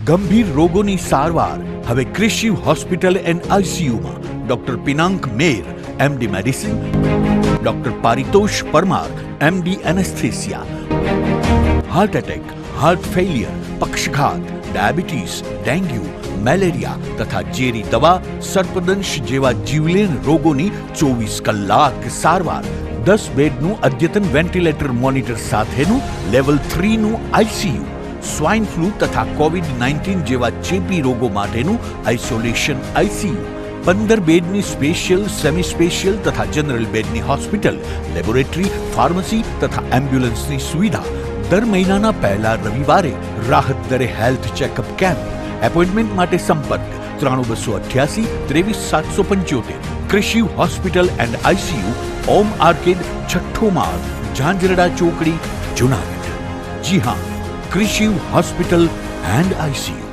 ગંભીર રોગોની સારવાર હવે ક્રિશિવ હોસ્પિટલ એન્ડ આઈસીયુમાં doctor Pinank Mer, MD medicine, doctor Paritosh Parmar, MD anaesthesia, heart attack, heart failure, પક્ષઘાત, ડાયાબિટીસ, ડેન્ગ્યુ, મેલેરિયા તથા ઝેરી દવા, સર્પદંશ જેવા જીવલેણ રોગોની 24 કલાક સારવાર, 10 બેડનું અદ્યતન વેન્ટિલેટર મોનિટર સાથેનું લેવલ 3નું આઈસીયુ, સ્વાઇન ફ્લૂ તથા કોવિડ-19 જેવા ચેપી રોગો માટેનું આઇસોલેશન આઈસીયુ, 15 બેડની સ્પેશિયલ, સેમી સ્પેશિયલ તથા જનરલ બેડની હોસ્પિટલ, લેબોરેટરી, ફાર્મસી તથા એમ્બ્યુલન્સની સુવિધા, દર મહિનાના પહેલા રવિવારે રાહત દરે હેલ્થ ચેકઅપ કેમ્પ. એપોઇન્ટમેન્ટ માટે સંપર્ક 9288 23775. Krishiv hospital and ICU, Om arcade, છઠ્ઠો માળ, ઝાંઝરડા ચોકડી, જુનાગઢ. જી હા, ક્રિશિવ હોસ્પિટલ એન્ડ આઈસીયુ.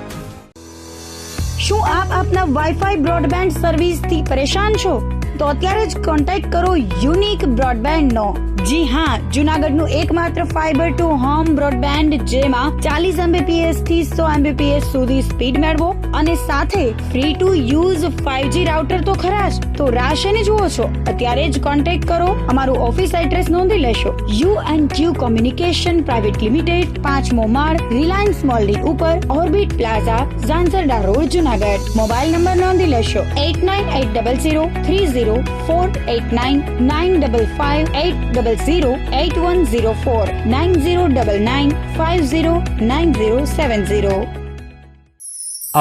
શું આપ આપના વાઈફાઈ બ્રોડબેન્ડ સર્વિસથી પરેશાન છો? તો અત્યારે જ કોન્ટેક્ટ કરો યુનિક બ્રોડબેન્ડ નો. જી હા, જુનાગઢનું એકમાત્ર ફાઈબર ટુ હોમ બ્રોડબેન્ડ, જેમાં 40 Mbps થી 100 Mbps સુધી સ્પીડ મેળવો અને સાથે free to use 5G router તો ખરા જ. તો રાહ શેની જુઓ છો? અત્યારે જ કોન્ટેક્ટ કરો. અમારું ઓફિસ એડ્રેસ નોંધી લેશો. U&Q કોમ્યુનિકેશન પ્રાઇવેટ લિમિટેડ, 5મો માળ, રિલાયન્સ મોલની ઉપર, orbit plaza, Zanzarda road, Junagadh. Mobile number નોંધી લેશો 89800304899558008104 9099509070.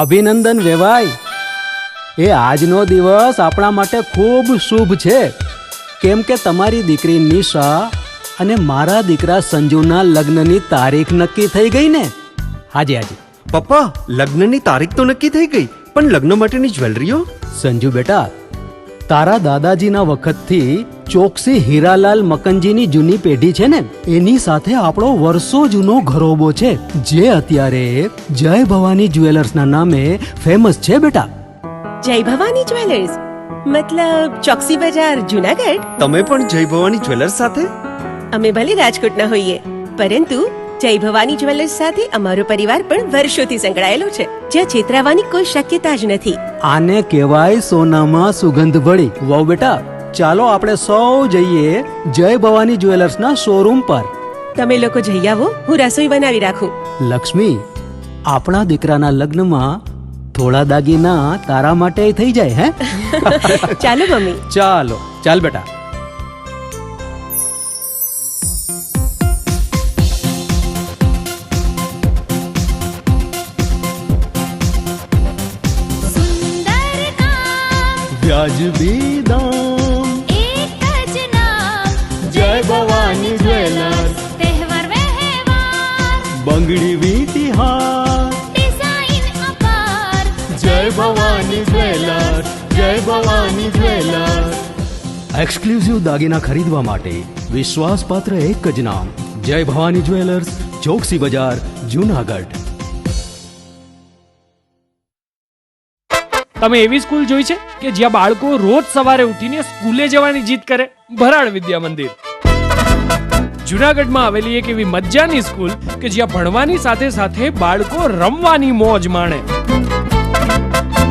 અભિનંદન વેવાય. એ આજનો દિવસ આપણા માટે ખૂબ શુભ છે, કેમ કે તમારી દીકરી નિશા અને મારા દીકરા સંજુના લગ્નની તારીખ નક્કી થઈ ગઈ ને. હાજી હાજી પપ્પા, લગ્નની તારીખ તો નક્કી થઈ ગઈ, પણ લગ્ન માટેની જ્વેલરીઓ? સંજુ બેટા, તારા દાદાજીના વખતથી ચોકસી હીરાલાલ મકનજીની જૂની પેઢી છે ને, એની સાથે આપણો વર્ષો જૂનો ઘરોબો છે, જે અત્યારે જય ભવાની જ્વેલર્સના નામે ફેમસ છે બેટા. જય ભવાની જ્વેલર્સ મતલબ ચોકસી બજાર, જુનાગઢ? તમે પણ જય ભવાની જ્વેલર્સ સાથે? અમે ભલે રાજકોટના હોઈએ, પરંતુ જય ભવાની જ્વેલર્સ સાથે અમારો પરિવાર પણ વર્ષોથી સંકળાયેલો છે, જ્યાં છેતરાવાની કોઈ શક્યતા જ નથી. આને કહેવાય સોનામાં સુગંધ ભળી. વાવ બેટા, ચાલો આપણે સૌ જઈએ જય ભવાની જ્વેલર્સના શોરૂમ પર. તમે લોકો જઈ આવો, હું રસોઈ બનાવી રાખું. લક્ષ્મી, આપણા દીકરાના લગ્નમાં થોડા દાગીના તારા માટે થઈ જાય. હે ચાલો મમ્મી. ચાલો ચાલ બેટા. વ્યાજબી દામ, એક જ નામ, જય ભવાની જ્વેલર્સ. તહેવાર વ્યવહાર, બંગડી વીંટી હાર, ડિઝાઇન અપાર, જય ભવાની જ્વેલર્સ, જય ભવાની જ્વેલર્સ. એક્સક્લુઝિવ દાગીના ખરીદવા માટે વિશ્વાસપાત્ર એક જ નામ, જય ભવાની જ્વેલર્સ, ચોકસી બજાર, જુનાગઢ. તમે એવી સ્કૂલ જોઈ છે કે જ્યાં બાળકો રોજ સવારે ઉઠીને સ્કૂલે જવાની જીદ કરે? ભરાડ વિદ્યા મંદિર. જુનાગઢમાં આવેલી એક એવી મજાની સ્કૂલ કે જ્યાં ભણવાની સાથે સાથે બાળકો રમવાની મોજ માણે.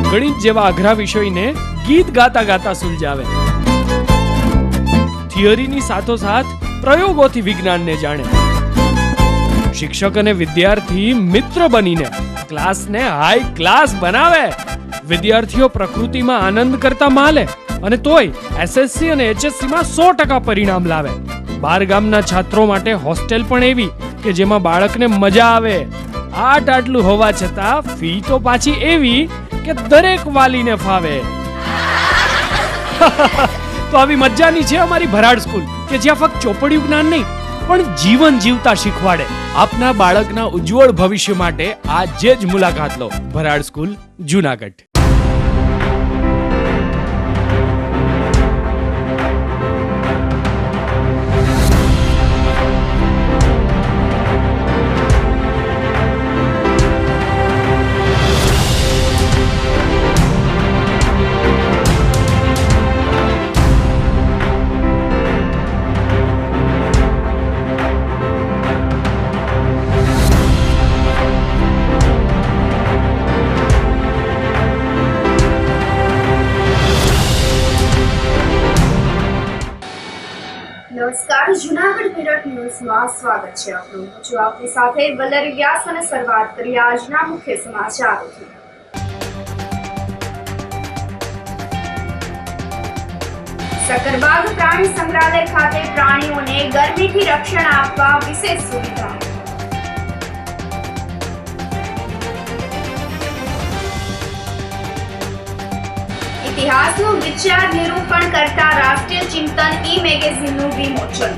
ગણિત જેવા અઘરા વિષયને ગીત ગાતા ગાતા સુલઝાવે. થિયરીની સાથોસાથ પ્રયોગોથી વિજ્ઞાનને જાણે. શિક્ષક અને વિદ્યાર્થી મિત્ર બનીને ક્લાસને હાઈ ક્લાસ બનાવે. વિદ્યાર્થીઓ પ્રકૃતિમાં આનંદ કરતા માલે અને તોય એસએસસી અને એચએસસી માં 100% પરિણામ લાવે. બાર ગામના છાત્રો માટે હોસ્ટેલ પણ એવી કે જેમાં બાળકને મજા આવે. આટલું હોવા છતાં ફી તો પાછી એવી કે દરેક વાલીને ફાવે. તો આવી મજાની છે અમારી ભરાડ સ્કૂલ કે જ્યાં ફક્ત ચોપડિયું જ્ઞાન નહીં પણ જીવન જીવતા શીખવાડે. આપના બાળકના ઉજ્જવળ ભવિષ્ય માટે આજે જ મુલાકાત લો. ભરાડ સ્કૂલ, જુનાગઢ. નમસ્કાર, જુનાગઢ મિરર ન્યૂઝમાં સ્વાગત છે આપનું. હું છું આપની સાથે વલ્લરી વ્યાસ અને શરૂઆત કરીએ આજના મુખ્ય સમાચારોથી. સકરબાગ પ્રાણી સંગ્રહાલય ખાતે પ્રાણીઓને ગરમીથી રક્ષણ આપવા વિશેષ સુવિધા. ઇતિહાસનું વિચાર નિરૂપણ કરતા રાષ્ટ્રીય ચિંતન મેગેઝિનનું વિમોચન.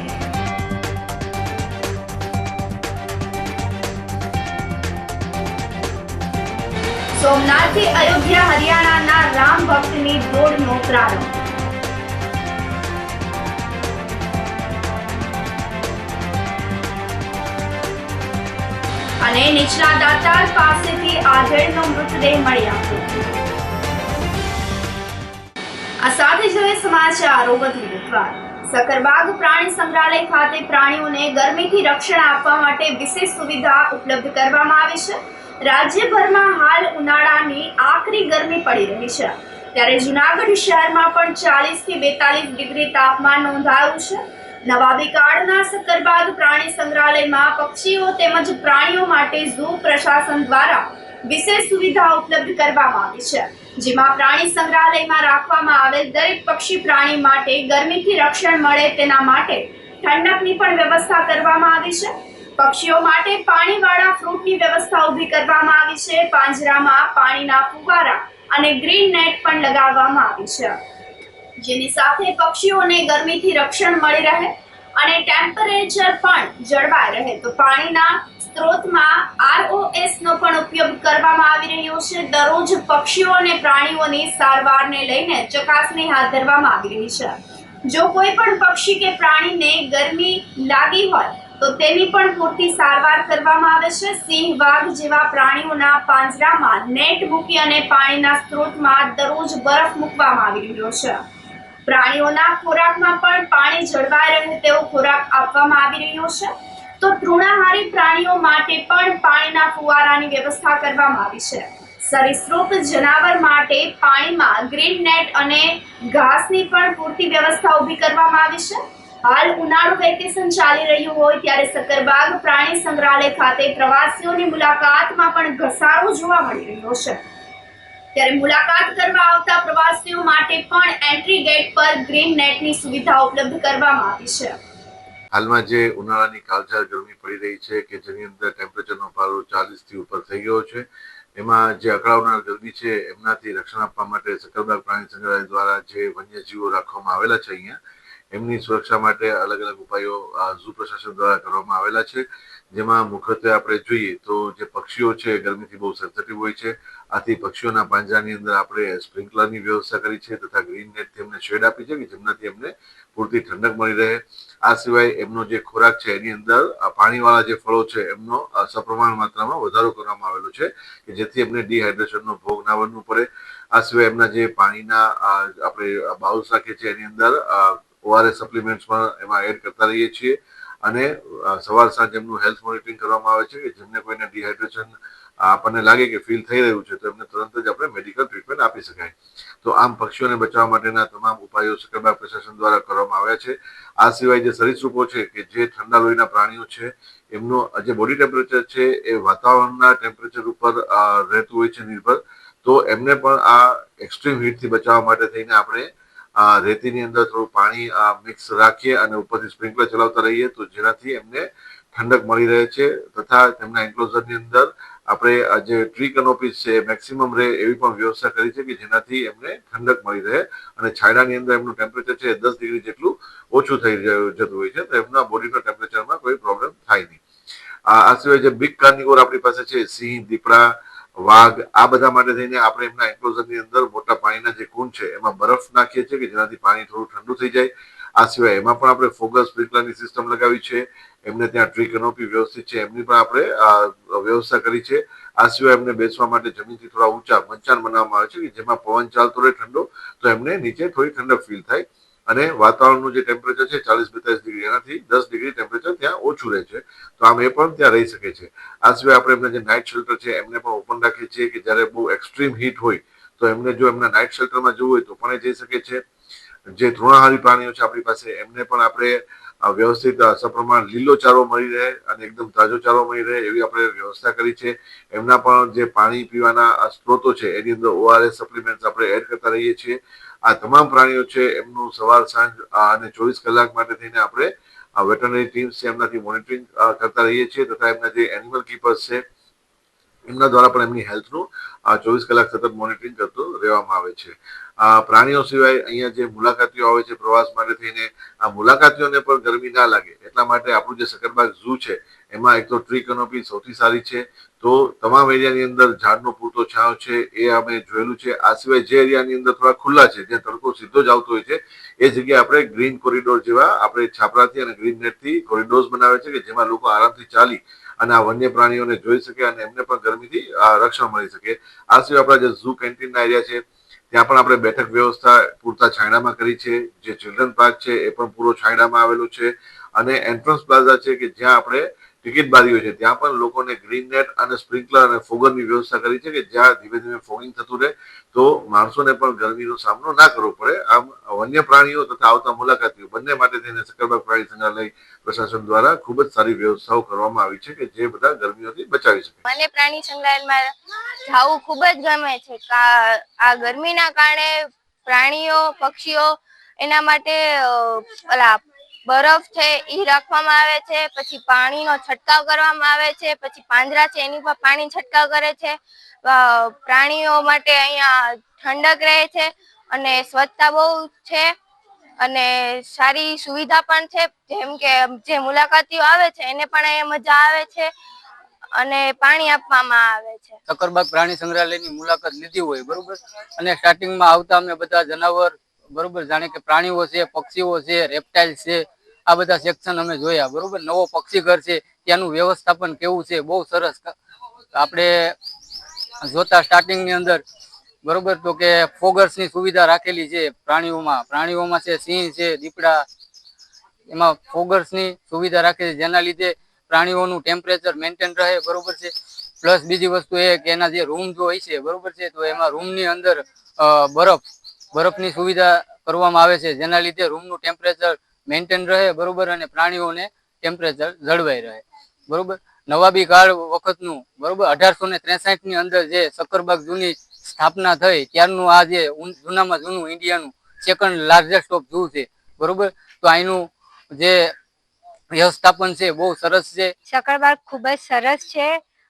સોમનાથથી અયોધ્યા હરિયાણાના રામ ભક્તની દોડનો પ્રારંભ. અને નીચલા દાતાર પાસેથી આધેડનો મૃતદેહ મળી આવ્યો. આ સાથે જ હવે સમાચારો વધુ વિગતવાર. સકરબાગ પ્રાણી સંગ્રહાલય ખાતે પ્રાણીઓને ગરમીથી રક્ષણ આપવા માટે વિશેષ સુવિધા ઉપલબ્ધ કરવામાં આવી છે. રાજ્યભરમાં હાલ ઉનાળાની આકરી ગરમી પડી રહી છે, ત્યારે જુનાગઢ શહેરમાં પણ 40 થી 42 ડિગ્રી તાપમાન નોંધાયું છે. નવાબી કાળના સકરબાગ પ્રાણી સંગ્રહાલયમાં પક્ષીઓ તેમજ પ્રાણીઓ માટે ઝૂ પ્રશાસન દ્વારા વિશેષ સુવિધા ઉપલબ્ધ કરવામાં આવી છે, જેમાં પ્રાણી સંગ્રહાલયમાં રાખવામાં આવેલ દરેક પક્ષી પ્રાણી માટે ગરમીથી રક્ષણ મળે તેના માટે ઠંડકની પણ વ્યવસ્થા કરવામાં આવી છે. પક્ષીઓ માટે પાણીવાળા ફ્રૂટની વ્યવસ્થા ઊભી કરવામાં આવી છે. પાંજરામાં પાણીના ફુવારા અને ગ્રીન નેટ પણ લગાવવામાં આવી છે, જેની સાથે પક્ષીઓને ગરમીથી રક્ષણ મળી રહે અને ટેમ્પરેચર પણ જળવાઈ રહે. તો પાણીના સ્ત્રોતમાં ROS નો પણ ઉપયોગ કરવામાં આવી રહ્યો છે. દરરોજ પક્ષીઓ અને પ્રાણીઓની સારવારને લઈને ચકાસણી હાથ ધરવામાં આવી રહી છે. જો કોઈ પણ પક્ષી કે પ્રાણીને ગરમી લાગી હોય તો તેની પણ પૂરતી સારવાર કરવામાં આવે છે. સિંહ, વાઘ જેવા પ્રાણીઓના પાંજરામાં નેટ મૂકી અને પાણીના સ્ત્રોતમાં દરરોજ બરફ મૂકવામાં આવી રહ્યો છે. પ્રાણીઓના ખોરાકમાં પણ પાણી જળવાઈ રહે તેવો ખોરાક આપવામાં આવી રહ્યો છે. તો તૃણાહારી પ્રાણીઓ માટે પણ પાણીના ફુવારાની વ્યવસ્થા કરવામાં આવી છે. સરીસૃપ જનાવર માટે પાણીમાં ગ્રીન નેટ અને ઘાસની પણ પૂરતી વ્યવસ્થા ઊભી કરવામાં આવી છે. હાલ ઉનાળુ વેકેશન ચાલી રહ્યું હોય ત્યારે સકરબાગ પ્રાણી સંગ્રહાલય ખાતે પ્રવાસીઓની મુલાકાતમાં પણ ઘસારો જોવા મળી રહ્યો છે. ત્યારે મુલાકાત કરવા આવતા પ્રવાસીઓ માટે પણ એન્ટ્રી ગેટ પર ગ્રીન નેટની સુવિધા ઉપલબ્ધ કરવામાં આવી છે. હાલમાં જે ઉનાળાની કાળઝાળ ગરમી પડી રહી છે કે જેની અંદર ટેમ્પરેચરનો પારો 40 થી ઉપર થઈ ગયો છે, એમાં જે અકળાવનાર ગરમી છે એમનાથી રક્ષણ આપવા માટે સકરબાગ પ્રાણી સંગ્રહાલય દ્વારા જે વન્યજીવો રાખવામાં આવેલા છે અહીંયા એમની સુરક્ષા માટે અલગ અલગ ઉપાયો ઝૂ પ્રશાસન દ્વારા કરવામાં આવેલા છે. જેમાં મુખ્યત્વે આપણે જોઈએ તો જે પક્ષીઓ છે ગરમીથી બહુ સેન્સિટિવ હોય છે, આથી પક્ષીઓના પાંજરાની અંદર આપણે સ્પ્રિંકલરની વ્યવસ્થા કરી છે તથા ગ્રીન નેટથી એમને શેડ આપી છે કે જેમનાથી એમને પૂરતી ઠંડક મળી રહે. આ સિવાય એમનો જે ખોરાક છે એની અંદર પાણીવાળા જે ફળો છે એમનો સપ્રમાણ માત્રામાં વધારો કરવામાં આવેલો છે કે જેથી એમને ડિહાઇડ્રેશનનો ભોગ ના બનવું પડે. આ સિવાય એમના જે પાણીના આપણે બાઉલ્સ રાખીએ છીએ એની અંદર ORS સપ્લિમેન્ટ્સ પણ એમાં એડ કરતા રહીએ છીએ અને સવાર સાંજ એમનું હેલ્થ મોનિટરિંગ કરવામાં આવે છે કે જેમને કોઈને ડિહાઇડ્રેશન આપણને લાગે કે ફીલ થઈ રહ્યું છે તો એમને તરત જ આપણે મેડિકલ ટ્રીટમેન્ટ આપી શકાય. તો આમ પક્ષીઓને બચાવવા માટેના તમામ ઉપાયો સકરબાગ પ્રશાસન દ્વારા કરવામાં આવ્યા છે. આ સિવાય જે સરીસૃપો છે કે જે ઠંડા લોહીના પ્રાણીઓ છે એમનું જે બોડી ટેમ્પરેચર છે એ વાતાવરણના ટેમ્પરેચર ઉપર રહેતું હોય છે નિર્ભર, તો એમને પણ આ એક્સ્ટ્રીમ હીટથી બચાવવા માટે થઈને આપણે રેતીની અંદર થોડું પાણી મિક્સ રાખીએ અને ઉપરથી સ્પ્રિંકલર ચલાવતા રહીએ તો જેનાથી એમને ઠંડક મળી રહે છે. તથા તેમના એન્ક્લોઝરની અંદર આપણે જે ટ્રી કનોપીસ છે મેક્સિમમ રહે એવી પણ વ્યવસ્થા કરી છે કે જેનાથી એમને ઠંડક મળી રહે અને છાંયડાની અંદર એમનું ટેમ્પરેચર છે 10 ડિગ્રી જેટલું ઓછું થઈ જતું હોય છે, તો એમના બોડીના ટેમ્પરેચરમાં કોઈ પ્રોબ્લેમ થાય નહીં. આ સિવાય જે બિગ કાર્નિવોર આપણી પાસે છે, સિંહ, દીપડા, વાઘ, આ બધા માટે થઈને આપણે એમના એન્ક્લોઝરની અંદર મોટા પાણીના જે કુંડ છે એમાં બરફ નાખીએ છીએ કે જેનાથી પાણી થોડું ઠંડુ થઈ જાય. આ સિવાય એમાં પણ આપણે ફોગસ સ્પ્રિંકલરની સિસ્ટમ લગાવી છે. એમને ત્યાં ટ્રી કેનોપી વ્યવસ્થિત છે એમની પણ આપણે વ્યવસ્થા કરી છે. આ સિવાય એમને બેસવા માટે જમીનથી થોડા ઊંચા મંચાન બનાવવામાં આવે છે કે જેમાં પવન ચાલતો રહે ઠંડો, તો એમને નીચે થોડી ઠંડક ફીલ થાય અને વાતાવરણનું જે ટેમ્પરેચર છે 40-42 ડિગ્રી એનાથી 10 ડિગ્રી ટેમ્પરેચર ત્યાં ઓછું રહે છે, તો આમ એ પણ ત્યાં રહી શકે છે. આ સિવાય આપણે એમને જે નાઇટ શેલ્ટર છે એમને પણ ઓપન રાખીએ છીએ કે જ્યારે બહુ એક્સ્ટ્રીમ હીટ હોય તો એમને જો એમના નાઇટ શેલ્ટરમાં જવું હોય તો પણ એ જઈ શકે છે. જે તૃણાહારી પ્રાણીઓ છે આપણી પાસે એમને પણ આપણે વ્યવસ્થિત સપ્રમાણ લીલો ચારો મળી રહે અને એકદમ તાજો ચારો મળી રહે એવી આપણે વ્યવસ્થા કરી છે. એમના પણ જે પાણી પીવાના સ્ત્રોતો છે એની અંદર ORS સપ્લિમેન્ટ આપણે એડ કરતા રહીએ છીએ. આ તમામ પ્રાણીઓ છે એમનું સવાર સાંજ અને 24 કલાક માટે થઈને આપણે વેટરનરી ટીમ્સ છે એમનાથી મોનિટરિંગ કરતા રહીએ છીએ તથા એમના જે એનિમલ કીપર્સ છે એમના દ્વારા પણ એમની હેલ્થનું 24 કલાક સતત મોનિટરિંગ કરતું રહેવામાં આવે છે. પ્રાણીઓ સિવાય અહીંયા જે મુલાકાતીઓ આવે છે પ્રવાસ માટે થઈને આ મુલાકાતીઓને પણ ગરમી ના લાગે એટલા માટે આપણું જે સકરબાગ ઝૂ છે એમાં એક તો ટ્રી કેનોપી સૌથી સારી છે. તો તમામ એરિયાની અંદર ઝાડનો પૂરતો છાંવ છે એ અમે જોયેલું છે. આ સિવાય જે એરિયાની અંદર થોડા ખુલ્લા છે જ્યાં તડકો સીધો જ આવતો હોય છે એ જગ્યાએ આપણે ગ્રીન કોરિડોર જેવા આપણે છાપરાથી અને ગ્રીન નેટથી કોરિડોર્સ બનાવે છે કે જેમાં લોકો આરામથી ચાલી અને આ વન્ય પ્રાણીઓને જોઈ શકે અને એમને પણ ગરમીથી રક્ષણ મળી શકે. આ સિવાય આપણા જે ઝૂ કેન્ટીનના એરિયા છે ત્યાં પણ આપણે બેઠક વ્યવસ્થા પૂરતા છાંયડામાં કરી છે. જે ચિલ્ડ્રન પાર્ક છે એ પણ પૂરો છાંયડામાં આવેલો છે અને એન્ટ્રન્સ પ્લાઝા છે કે જ્યાં આપણે ટિકિટ બારીઓ છે ત્યાં પણ લોકોને ગ્રીન નેટ અને સ્પ્રિંકલર અને ફોગરની વ્યવસ્થા કરી છે કે જ્યાં ધીમે ધીમે ફોગિંગ થતું રહે તો માણસોને પણ ગરમીનો સામનો ના કરવો પડે. આમ વન્ય પ્રાણીઓ તથા આવતા મુલાકાતીઓ બંને માટે થઈને સકરબાગ પ્રાણી સંગ્રહાલય પ્રશાસન દ્વારા ખૂબ જ સારી વ્યવસ્થાઓ કરવામાં આવી છે કે જે બધા ગરમીઓથી બચાવી શકે. મને પ્રાણી સંગ્રહાલયમાં જવું ખૂબ જ ગમે છે. આ ગરમીના કારણે પ્રાણીઓ પક્ષીઓ એના માટે ઓલા બરફ છે એ રાખવામાં આવે છે, પછી પાણીનો છંટકાવ કરવામાં આવે છે, પછી પાંજરા છે એની પર પાણી છંટકાવ કરે છે. પ્રાણીઓ માટે અહીંયા ઠંડક રહે છે અને સ્વચ્છતા બહુ છે અને સારી સુવિધા પણ છે. જેમ કે જે મુલાકાતીઓ આવે છે એને પણ અહીંયા મજા આવે છે અને પાણી આપવામાં આવે છે. સકરબાગ પ્રાણી સંગ્રહાલયની મુલાકાત લીધી હોય બરોબર, અને સ્ટાર્ટિંગમાં આવતા અમે બધા જનાવર બરોબર જાણે કે પ્રાણીઓ છે, પક્ષીઓ છે, રેપ્ટાઇલ છે, આ બધા સેક્શન અમે જોયા બરોબર. નવો પક્ષી ઘર છે ત્યાંનું વ્યવસ્થાપન કેવું છે બહુ સરસ. આપણે જોતા સ્ટાર્ટિંગની અંદર બરોબર તો કે ફોગર્સની સુવિધા રાખેલી છે પ્રાણીઓમાં છે સિંહ છે, દીપડા, એમાં ફોગર્સની સુવિધા રાખેલી જેના લીધે પ્રાણીઓનું ટેમ્પરેચર મેન્ટેન રહે બરોબર છે. પ્લસ બીજી વસ્તુ એ કે એના જે રૂમ જો હોય છે બરોબર છે તો એમાં રૂમની અંદર બરફની સુવિધા કરવામાં આવે છે જેના લીધે રૂમનું ટેમ્પરેચર મેન્ટેન રહે બરોબર અને પ્રાણીઓને ટેમ્પરેચર જળવાઈ રહે બરોબર. નવાબી કાળ વખતનું બરોબર 1863 ની અંદર જે સકરબાગ ઝૂની સ્થાપના થઈ ત્યારનું આ જે જૂનામાં જૂનું ઇન્ડિયાનું સેકન્ડ લાર્જેસ્ટ ઓફ ઝૂ છે બરોબર. તો અહીંનું જે વ્યવસ્થાપન છે બહુ સરસ છે. સકરબાગ ખૂબ જ સરસ છે.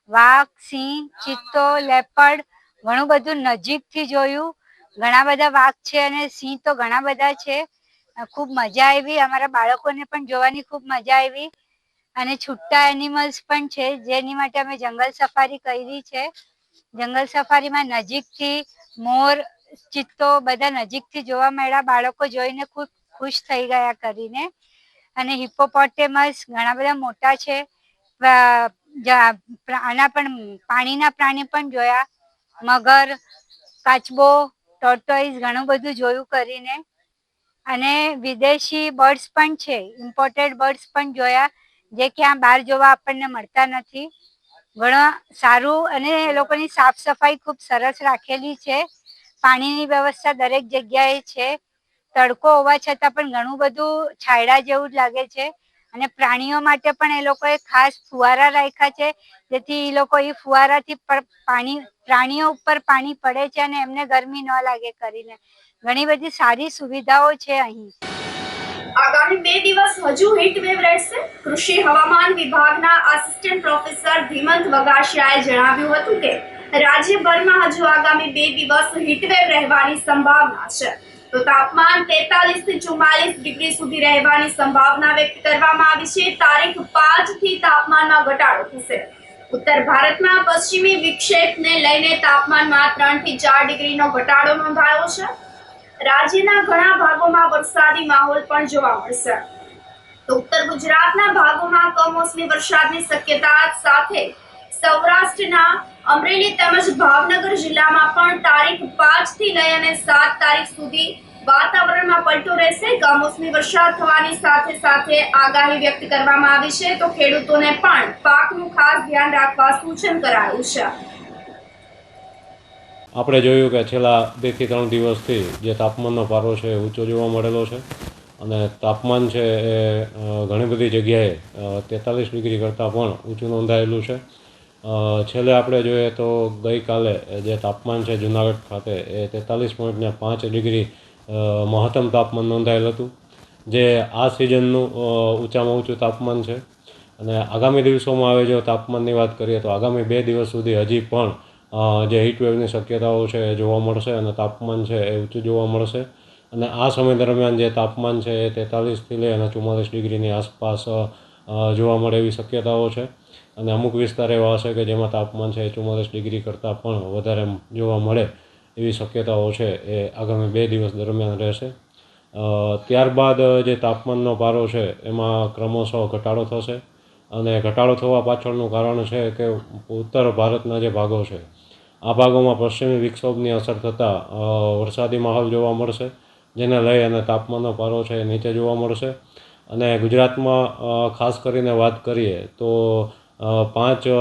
વાઘ, સિંહ, ચિત્તો, લેપર્ડ ઘણું બધું નજીકથી જોયું. ઘણા બધા વાઘ છે અને સિંહ તો ઘણા બધા છે. ખૂબ મજા આવી. અમારા બાળકોને પણ જોવાની ખૂબ મજા આવી અને છૂટા એનિમલ્સ પણ છે જેની માટે અમે જંગલ સફારી કરી છે. જંગલ સફારીમાં નજીકથી મોર, ચિત્તો બધા નજીકથી જોવા મળ્યા. બાળકો જોઈને ખૂબ ખુશ થઈ ગયા કરીને. અને હિપ્પોપોટેમસ ઘણા બધા મોટા છે. આના પણ પાણીના પ્રાણી પણ જોયા. મગર, કાચબો, ટોર્ટોઇઝ ઘણું બધું જોયું કરીને. અને વિદેશી બર્ડ્સ પણ છે, ઇમ્પોર્ટેડ બર્ડ્સ પણ જોયા જે ક્યાં બહાર જોવા આપણને મળતા નથી. ઘણું સારું અને એ લોકોની સાફ સફાઈ ખૂબ સરસ રાખેલી છે. પાણીની વ્યવસ્થા દરેક જગ્યાએ છે. તડકો હોવા છતાં પણ ઘણું બધું છાયડા જેવું જ લાગે છે. અને પ્રાણીઓ માટે પણ એ લોકોએ ખાસ ફુવારા રાખ્યા છે જેથી એ લોકો એ ફુવારાથી પ્રાણીઓ ઉપર પાણી પડે છે અને એમને ગરમી ન લાગે કરીને. ઘણી બધી સારી સુવિધાઓ છે અહીં. આગામી 2 દિવસ હજુ હીટવેવ રહેશે. કૃષિ હવામાન વિભાગના આસિસ્ટન્ટ પ્રોફેસર ધીમંત વગાસિયાએ જણાવ્યું હતું કે રાજ્યભરમાં હજુ આગામી 2 દિવસ હીટવેવ રહેવાની સંભાવના છે. તો તાપમાન 43 થી 44 ડિગ્રી સુધી રહેવાની સંભાવના વ્યક્ત કરવામાં આવી છે. તારીખ 5 થી તાપમાનમાં ઘટાડો થશે. ઉત્તર ભારતમાં પશ્ચિમી વિક્ષેપને લઈને તાપમાનમાં 3 થી 4 ડિગ્રીનો ઘટાડો નોંધાયો છે. રાજ્યના ઘણા ભાગોમાં વરસાદી માહોલ પણ જોવા મળશે. તો ઉત્તર ગુજરાતના ભાગોમાં કમોસમી વરસાદની શક્યતા સાથે સૌરાષ્ટ્રના અમરેલી તેમજ ભાવનગર જિલ્લામાં પણ તારીખ 5 થી લઈ અને 7 તારીખ સુધી વાતાવરણમાં પલટો રહેશે. કમોસમી વરસાદ થવાની સાથે સાથે આગાહી વ્યક્ત કરવામાં આવી છે. તો ખેડૂતોને પણ પાકનું ખાસ ધ્યાન રાખવા સૂચન કરાયું છે. આપણે જોયું કે છેલ્લા 2 થી 3 દિવસથી જે તાપમાનનો પારો છે ઊંચો જોવા મળેલો છે અને તાપમાન છે એ ઘણી બધી જગ્યાએ 43 ડિગ્રી કરતાં પણ ઊંચું નોંધાયેલું છે. છેલ્લે આપણે જોઈએ તો ગઈકાલે જે તાપમાન છે જુનાગઢ ખાતે એ 43.5 ડિગ્રી મહત્તમ તાપમાન નોંધાયેલ હતું, જે આ સિઝનનું ઊંચામાં ઊંચું તાપમાન છે. અને આગામી દિવસોમાં હવે જો તાપમાનની વાત કરીએ તો આગામી 2 દિવસ સુધી હજી પણ જે હીટવેવની શક્યતાઓ છે એ જોવા મળશે અને તાપમાન છે એ ઊંચું જોવા મળશે. અને આ સમય દરમિયાન જે તાપમાન છે એ 43થી લઈ અને 44 ડિગ્રીની આસપાસ જોવા મળે એવી શક્યતાઓ છે. અને અમુક વિસ્તાર એવા હશે કે જેમાં તાપમાન છે એ 44 ડિગ્રી કરતાં પણ વધારે જોવા મળે એવી શક્યતાઓ છે એ આગામી 2 દિવસ દરમિયાન રહેશે. ત્યારબાદ જે તાપમાનનો પારો છે એમાં ક્રમશઃ ઘટાડો થશે. અને ઘટાડો થવા પાછળનું કારણ છે કે ઉત્તર ભારતના જે ભાગો છે આ ભાગોમાં પશ્ચિમી વિક્ષોભની અસર થતાં વરસાદી માહોલ જોવા મળશે, જેને લઈ અને તાપમાનનો પારો છે એ નીચે જોવા મળશે. અને ગુજરાતમાં ખાસ કરીને વાત કરીએ તો 5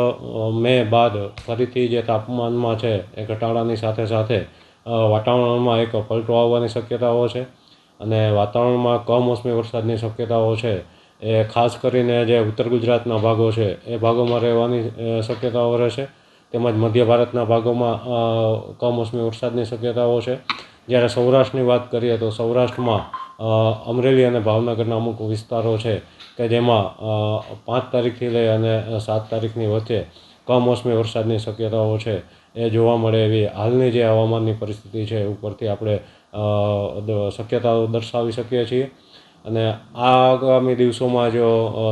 મે બાદ ફરીથી જે તાપમાનમાં છે એ ઘટાડાની સાથે સાથે વાતાવરણમાં એક પલટો આવવાની શક્યતાઓ છે. અને વાતાવરણમાં કમોસમી વરસાદની શક્યતાઓ છે એ ખાસ કરીને જે ઉત્તર ગુજરાતના ભાગો છે એ ભાગોમાં રહેવાની શક્યતાઓ રહેશે. તેમજ મધ્ય ભારતના ભાગોમાં કમોસમી વરસાદની શક્યતાઓ છે. જ્યારે સૌરાષ્ટ્રની વાત કરીએ તો સૌરાષ્ટ્રમાં અમરેલી અને ભાવનગરના અમુક વિસ્તારો છે કે જેમાં 5 તારીખથી લઈ અને 7 તારીખની વચ્ચે કમોસમી વરસાદની શક્યતાઓ છે એ જોવા મળે એવી હાલની જે હવામાનની પરિસ્થિતિ છે ઉપરથી આપણે શક્યતાઓ દર્શાવી શકીએ છીએ. અને આગામી દિવસોમાં જો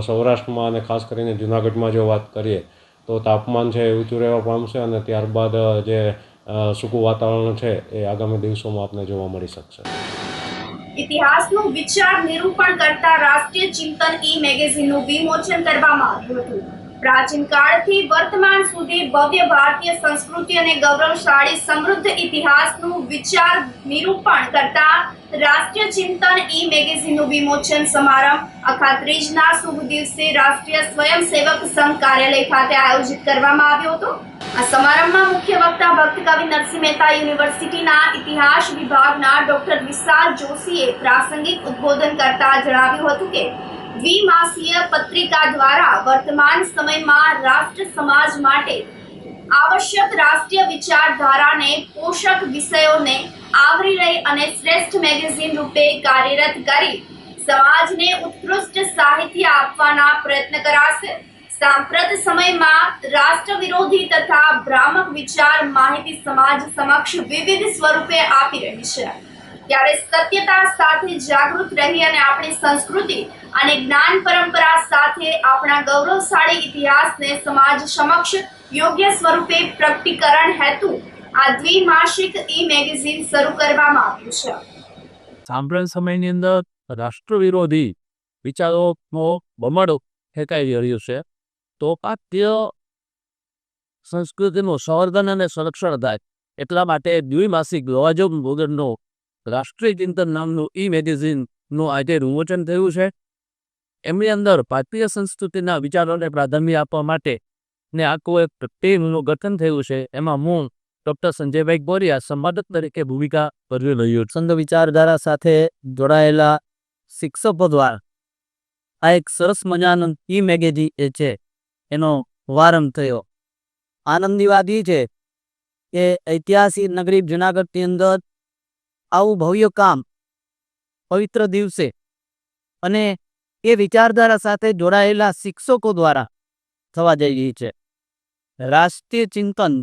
સૌરાષ્ટ્રમાં અને ખાસ કરીને જૂનાગઢમાં જો વાત કરીએ તો તાપમાન છે એ ઊંચું રહેવા પામશે અને ત્યારબાદ જે સૂકું વાતાવરણ છે એ આગામી દિવસોમાં આપને જોવા મળી શકશે. ઇતિહાસનું વિચાર નિરૂપણ કરતા રાષ્ટ્રીય ચિંતન મેગેઝિનનું વિમોચન કરવામાં આવ્યું હતું. પ્રાચીન કાળથી વર્તમાન સુધી ભવ્ય ભારતીય સંસ્કૃતિ અને ગૌરવશાળી સમૃદ્ધ ઇતિહાસનું વિચાર નિરૂપણ કરતા રાષ્ટ્રીય ચિંતન મેગેઝિનનું વિમોચન સમારંભ અખાત્રીજના શુભ દિવસે રાષ્ટ્રીય સ્વયંસેવક સંઘ કાર્યાલય ખાતે આયોજિત કરવામાં આવ્યો હતો. આ સમારંભમાં મુખ્ય વક્તા ભક્ત કવિ નરસિંહ મહેતા યુનિવર્સિટીના ઇતિહાસ વિભાગના ડોક્ટર વિશાલ જોશીએ પ્રાસંગિક ઉદ્બોધન કરતા જણાવ્યું હતું કે દ્વિમાસીય પત્રિકા દ્વારા વર્તમાન સમયમાં રાષ્ટ્ર સમાજ માટે આવશ્યક રાષ્ટ્રીય વિચારધારાને પોષક વિષયોને આવરી લઈ અને શ્રેષ્ઠ મેગેઝિન રૂપે કાર્યરત કરી સમાજને ઉત્કૃષ્ટ સાહિત્ય આપવાના પ્રયત્ન કરાશે. સાંપ્રત સમયમાં રાષ્ટ્ર વિરોધી તથા ભ્રામક વિચાર માહિતી સમાજ સમક્ષ વિવિધ સ્વરૂપે આપી રહી છે, ત્યારે સત્યતા સાથે જાગૃત રહી અને આપણી સંસ્કૃતિ અને જ્ઞાન પરંપરા સાથે આપણા ગૌરવશાળી ઇતિહાસને સમાજ સમક્ષ યોગ્ય સ્વરૂપે પ્રકટીકરણ હેતુ આ દ્વિમાસિક મેગેઝિન શરૂ કરવામાં આવ્યું છે. સાંપ્રત સમયની અંદર રાષ્ટ્ર વિરોધી વિચારોનો બમણો ફેંકાઈ રહ્યો છે, તો ભારતીય સંસ્કૃતિનું સંવર્ધન અને સંરક્ષણ થાય એટલા માટે દ્વિમાસિક લોવાજોગ વગરનો રાષ્ટ્રીય ચિંતન નામનું મેગેઝિનનું આજે વિમોચન થયું છે. એમની અંદર ભારતીય સંસ્કૃતિના વિચારોને પ્રાધાન્ય આપવા માટે ને આખું એક ટીમનું ગઠન થયું છે. એમાં હું ડૉક્ટર સંજયભાઈ ગોરિયા સંપાદક તરીકે ભૂમિકા ભજવી રહ્યો છું. સંઘ વિચારધારા સાથે જોડાયેલા શિક્ષકો દ્વારા આ એક સરસ મજાનું મેગેઝિન છે એનો પ્રારંભ થયો. આનંદની વાત એ છે કે ઐતિહાસિક નગરી જૂનાગઢની અંદર આવું ભવ્ય કામ પવિત્ર દિવસે અને એ વિચારધારા સાથે જોડાયેલા શિક્ષકો દ્વારા થવા જઈ રહી છે. રાષ્ટ્રીય ચિંતન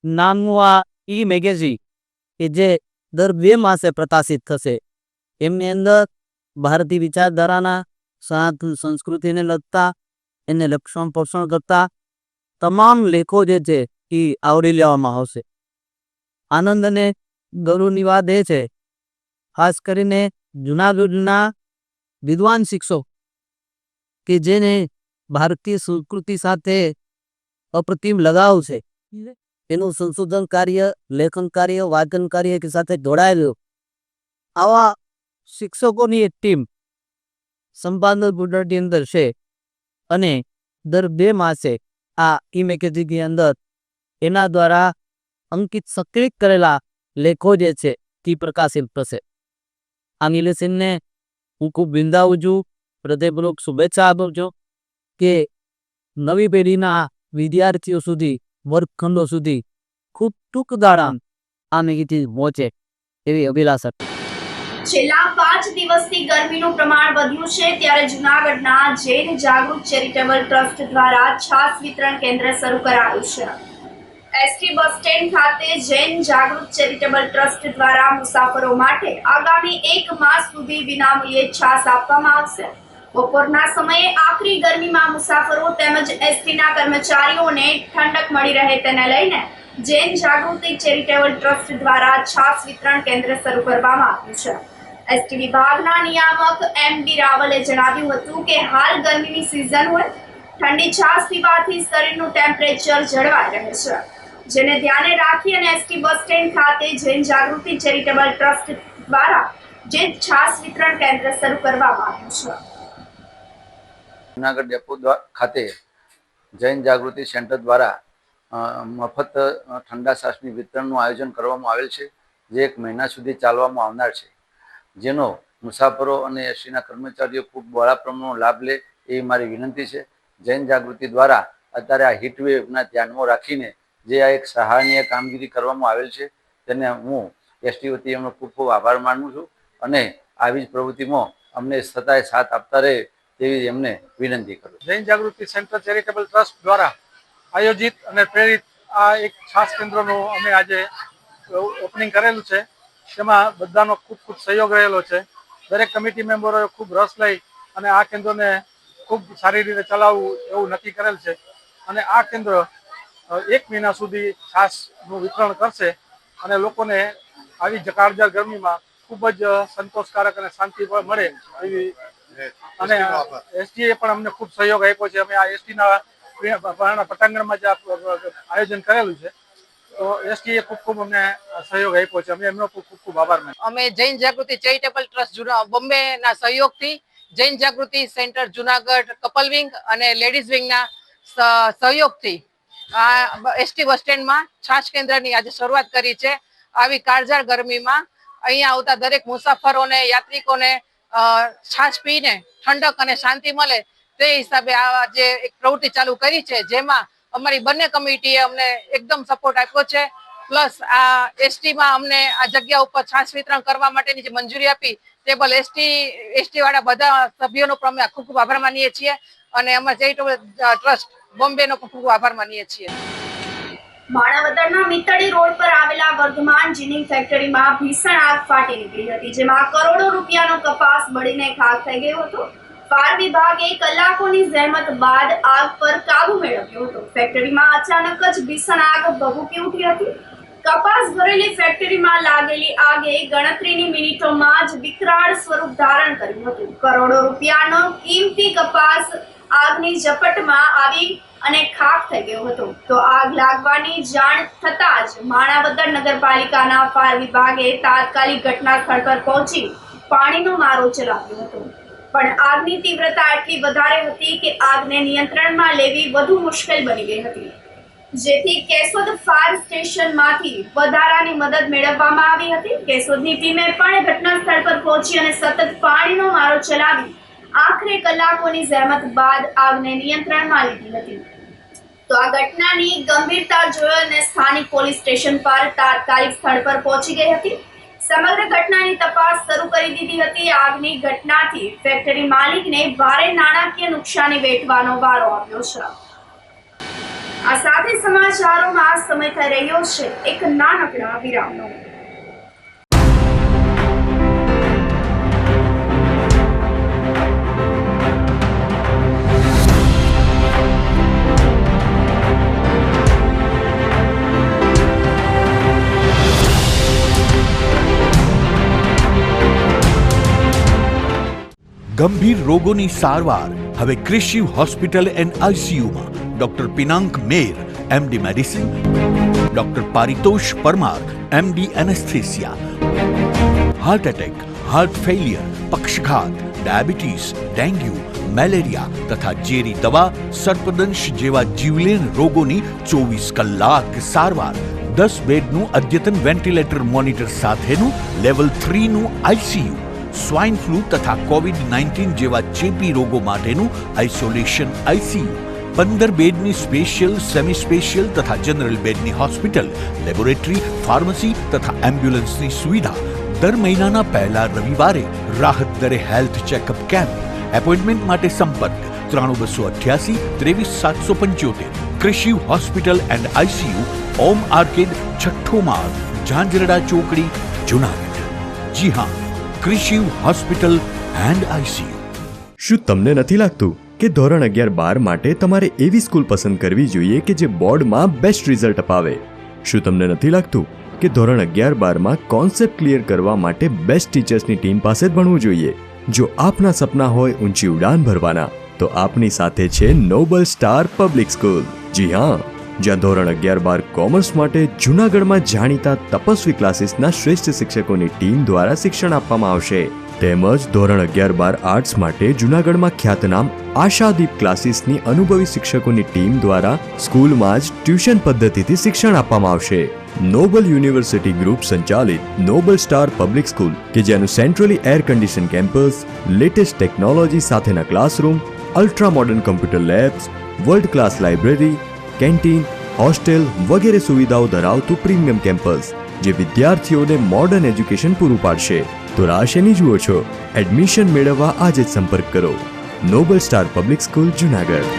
નામનું આ મેગેઝિન કે જે દર 2 માસે પ્રકાશિત થશે, એમની અંદર ભારતીય વિચારધારાના સનાતન સંસ્કૃતિને લગતા એને લક્ષણ પોષણ કરતા તમામ લેખો જે છે એ આવરી લેવામાં આવશે. આનંદ અને ગૌરવની વાત એ છે ખાસ કરીને જૂનાગઢના વિદ્વાન શિક્ષકો કે જેને ભારતીય સંસ્કૃતિ સાથે અપ્રતિમ લગાવ છે, એનું સંશોધન કાર્ય, લેખન કાર્ય, વાચન કાર્ય કે સાથે જોડાયેલું આવા શિક્ષકોની એક ટીમ સંપાદક મંડળની અંદર છે અને દર 2 માસે આ મેગેઝિનની અંદર એના દ્વારા અંકિત સંકલિત કરેલા લેખો જે છે તે પ્રકાશિત થશે. આ મેગેઝિનને હું ખૂબ બિરદાવું છું, હૃદયપૂર્વક શુભેચ્છા આપું છું કે નવી પેઢીના વિદ્યાર્થીઓ સુધી, વર્ગખંડો સુધી ખૂબ ટૂંક ગાળામાં આ મેગેઝીન પહોંચે એવી અભિલાષા. છેલ્લા 5 દિવસથી ગરમીનું પ્રમાણ વધ્યું છે, ત્યારે જૂનાગઢના જૈન જાગૃત ચેરિટેબલ ટ્રસ્ટ દ્વારા છાસ વિતરણ કેન્દ્ર શરૂ કરાયું છે. એસટી બસ સ્ટેન્ડ ખાતે જૈન જાગૃત ચેરિટેબલ ટ્રસ્ટ દ્વારા મુસાફરો માટે આગામી 1 માસ સુધી વિનામૂલ્યે છાસ આપવામાં આવશે. બપોરના સમયે આકરી ગરમીમાં મુસાફરો તેમજ એસટીના કર્મચારીઓને ઠંડક મળી રહે તેને લઈને જૈન જાગૃતિ ચેરિટેબલ ટ્રસ્ટ દ્વારા છાસ વિતરણ કેન્દ્ર શરૂ કરવામાં આવ્યું છે. એસટી વિભાગના નિયામક એમડી રાવલે જણાવ્યું હતું કે હાલ ગરમીની સિઝન હોય, ઠંડી છાસ પીવાથી શરીરનું ટેમ્પરેચર જળવાઈ રહે છે, જેને ધ્યાને રાખી અને એસટી બસ સ્ટેન્ડ ખાતે જૈન જાગૃતિ ચેરિટેબલ ટ્રસ્ટ દ્વારા જૈન છાસ વિતરણ કેન્દ્ર શરૂ કરવામાં આવ્યું છે. જૂનાગઢ ડેપો ખાતે જૈન જાગૃતિ સેન્ટર દ્વારા મફત ઠંડા છાશની વિતરણનું આયોજન કરવામાં આવેલ છે, જે 1 મહિના સુધી ચાલવામાં આવનાર છે, જેનો મુસાફરો અને એસટીના કર્મચારીઓ ખૂબ બહોળા પ્રમાણમાં લાભ લે એવી મારી વિનંતી છે. જૈન જાગૃતિ દ્વારા અત્યારે આ હીટવેવના ધ્યાનમાં રાખીને જે આ એક સહાયનીય કામગીરી કરવામાં આવેલ છે, તેને હું એસટી વતી એમનો ખૂબ ખૂબ આભાર માનું છું અને આવી જ પ્રવૃત્તિમાં અમને સદાય સાથ આપતા રહે તેવી એમને વિનંતી કરું. જૈન જાગૃતિ સેન્ટર ચેરિટેબલ ટ્રસ્ટ દ્વારા આયોજિત અને પ્રેરિત આ એક છાસ કેન્દ્રનું અમે આજે ઓપનિંગ કરેલું છે. તેમાં બધાનો ખૂબ ખૂબ સહયોગ રહેલો છે. દરેક કમિટી મેમ્બરોએ ખૂબ રસ લઈ અને આ કેન્દ્રને ખૂબ સારી રીતે ચલાવવું એવું નક્કી કરેલ છે અને આ કેન્દ્ર 1 મહિના સુધી છાસનું વિતરણ કરશે અને લોકોને આવી કાળઝાળ ગરમીમાં ખૂબ જ સંતોષકારક અને શાંતિ મળે એવી. અને એસટીએ પણ અમને ખૂબ સહયોગ આપ્યો છે. અમે આ એસટીના પટાંગણમાં જે આયોજન કરેલું છે, તો એસટીએ ખૂબ ખૂબ અમને સહયોગ આપ્યો છે. અમે એમનો ખૂબ ખૂબ આભાર માનીએ. અમે જૈન જાગૃતિ ચેરિટેબલ ટ્રસ્ટ બોમ્બેના સહયોગથી જૈન જાગૃતિ સેન્ટર જુનાગઢ કપલ વિંગ અને લેડીઝ વિંગના સહયોગથી એસટી બસ સ્ટેન્ડમાં છાશ કેન્દ્રની આજે શરૂઆત કરી છે. આવી કાળઝાળ ગરમીમાં અહીંયા આવતા દરેક મુસાફરોને, યાત્રિકોને છાશ પીને ઠંડક અને શાંતિ મળે તે હિસાબે આ જે એક પ્રવૃત્તિ ચાલુ કરી છે, જેમાં અમારી બંને કમિટીએ અમને એકદમ સપોર્ટ આપ્યો છે. પ્લસ આ એસટીમાં અમને આ જગ્યા ઉપર છાશ વિતરણ કરવા માટેની જે મંજૂરી આપી તે બલ એસટી વાળા બધા સભ્યોનો પણ અમે ખૂબ ખૂબ આભાર માનીએ છીએ અને અમારા ચેરિટેબલ ટ્રસ્ટ બોમ્બેનો પણ ખૂબ આભાર માનીએ છીએ. માણાવદરના મિત્તડી રોડ પર આવેલા વર્ધમાન જીનિંગ ફેક્ટરીમાં ભીષણ આગ ફાટી નીકળી હતી, જેમાં કરોડો રૂપિયાનો કપાસ બળીને ખાખ થઈ ગયો હતો. ફાયર વિભાગે કલાકોની જહેમત બાદ આગ પર કાબુ મેળવ્યો હતો. ફેક્ટરીમાં અચાનક જ ભીષણ આગ ભભૂકી ઉઠી હતી. કપાસ ભરેલી ફેક્ટરીમાં લાગેલી આગે ગણતરીની મિનિટોમાં જ વિકરાળ સ્વરૂપ ધારણ કર્યું હતું. કરોડો રૂપિયાનો કિંમતી કપાસ આગની ઝપટમાં આવી અને ખાખ થઈ ગયો હતો. તો આગ લાગવાની જાણ થતાં જ માણાવદર નગરપાલિકાના ફાયર વિભાગે તાત્કાલિક ઘટના સ્થળ પર પહોંચી પાણીનો મારો ચલાવ્યો હતો. પણ આગની તીવ્રતા એટલી વધારે હતી કે આગને નિયંત્રણમાં લેવી વધુ મુશ્કેલ બની ગઈ હતી, જેથી કેશોદ ફાયર સ્ટેશનમાંથી વધારાની મદદ મેળવવામાં આવી હતી. કેશોદની ટીમે પણ ઘટના સ્થળ પર પહોંચી અને સતત પાણીનો મારો ચલાવી આખરે કલાકોની જહેમત બાદ આગને નિયંત્રણમાં લીધી હતી. તો આ ઘટનાની ગંભીરતા જોઈ અને સ્થાનિક પોલીસ સ્ટેશન પર તાત્કાલિક સ્થળ પર પહોંચી ગઈ હતી. સમગ્ર ઘટનાની તપાસ શરૂ કરી દીધી હતી. આગની ઘટનાથી ફેક્ટરી માલિકને ભારે નાણાકીય નુકસાની વેઠવાનો વારો આવ્યો છે. આ સાથે સમાચારોમાં સમય થઈ રહ્યો છે એક નાનકડા વિરામનો. ગંભીર રોગોની સારવાર હવે કૃષિ હોસ્પિટલ એન્ડ આઈસીયુમાં doctor Pinank Mer MD medicine, doctor Paritosh Parmar MD anaesthesia, heart attack, heart failure, પક્ષઘાત, ડાયાબિટીસ, ડેન્ગ્યુ, મેલેરિયા તથા ઝેરી દવા, સર્પદંશ જેવા જીવલેણ રોગોની 24 કલાક સારવાર, 10 બેડનું અદ્યતન વેન્ટિલેટર મોનિટર સાથેનું લેવલ 3નું આઈસીયુ, સ્વાઇન ફ્લૂ તથા કોવિડ-19 જેવા ચેપી રોગો માટેનું આઇસોલેશન આઈસીયુ, 15 બેડની સ્પેશિયલ, સેમી સ્પેશિયલ તથા જનરલ બેડની હોસ્પિટલ, લેબોરેટરી, ફાર્મસી તથા એમ્બ્યુલન્સની સુવિધા, દર મહિનાના પહેલા રવિવારે રાહત દરે હેલ્થ ચેકઅપ કેમ્પ. એપોઇન્ટમેન્ટ માટે સંપર્ક 9288 23775. કૃષિ hospital and ICU, Om arcade, છઠ્ઠો માળ, ઝાંઝરડા ચોકડી, જુનાગઢ. જી હા, કૃષિ હોસ્પિટલ એન્ડ આઈસીયુ. શું તમને નથી લાગતું કે ધોરણ 11-12 માટે તમારે એવી સ્કૂલ પસંદ કરવી જોઈએ કે જે બોર્ડમાં બેસ્ટ રિઝલ્ટ અપાવે? શું તમને નથી લાગતું કે ધોરણ 11-12માં કોન્સેપ્ટ ક્લિયર કરવા માટે બેસ્ટ ટીચર્સની ટીમ પાસે જ ભણવું જોઈએ? જો આપના સપના હોય ઊંચી ઉડાન ભરવાના, તો આપની સાથે છે નોબલ સ્ટાર પબ્લિક સ્કૂલ. જી હા, જ્યાં ધોરણ 11-12 કોમર્સ માટે જૂનાગઢમાં જાણીતા તપસ્વી ક્લાસીસના શ્રેષ્ઠ શિક્ષકોની ટીમ દ્વારા શિક્ષણ આપવામાં આવશે. તેમજ ધોરણ 11-12 આર્ટ્સ માટે જૂનાગઢમાં ખ્યાતનામ આશાદીપ ક્લાસીસની અનુભવી શિક્ષકોની ટીમ દ્વારા સ્કૂલમાં જ ટ્યુશન પદ્ધતિથી શિક્ષણ આપવામાં આવશે. નોબલ યુનિવર્સિટી ગ્રુપ સંચાલિત નોબલ સ્ટાર પબ્લિક સ્કૂલ કે જેનું centrally air condition campus, latest technology સાથેના classroom, ultra modern computer labs, world class library, canteen, hostel વગેરે સુવિધાઓ ધરાવતું પ્રીમિયમ કેમ્પસ જે વિદ્યાર્થીઓને મોડર્ન એજ્યુકેશન પૂરું પાડશે. તો રાહ શેની જુઓ છો? એડમિશન મેળવવા આજે જ સંપર્ક કરો. Noble star public School, Junagadh.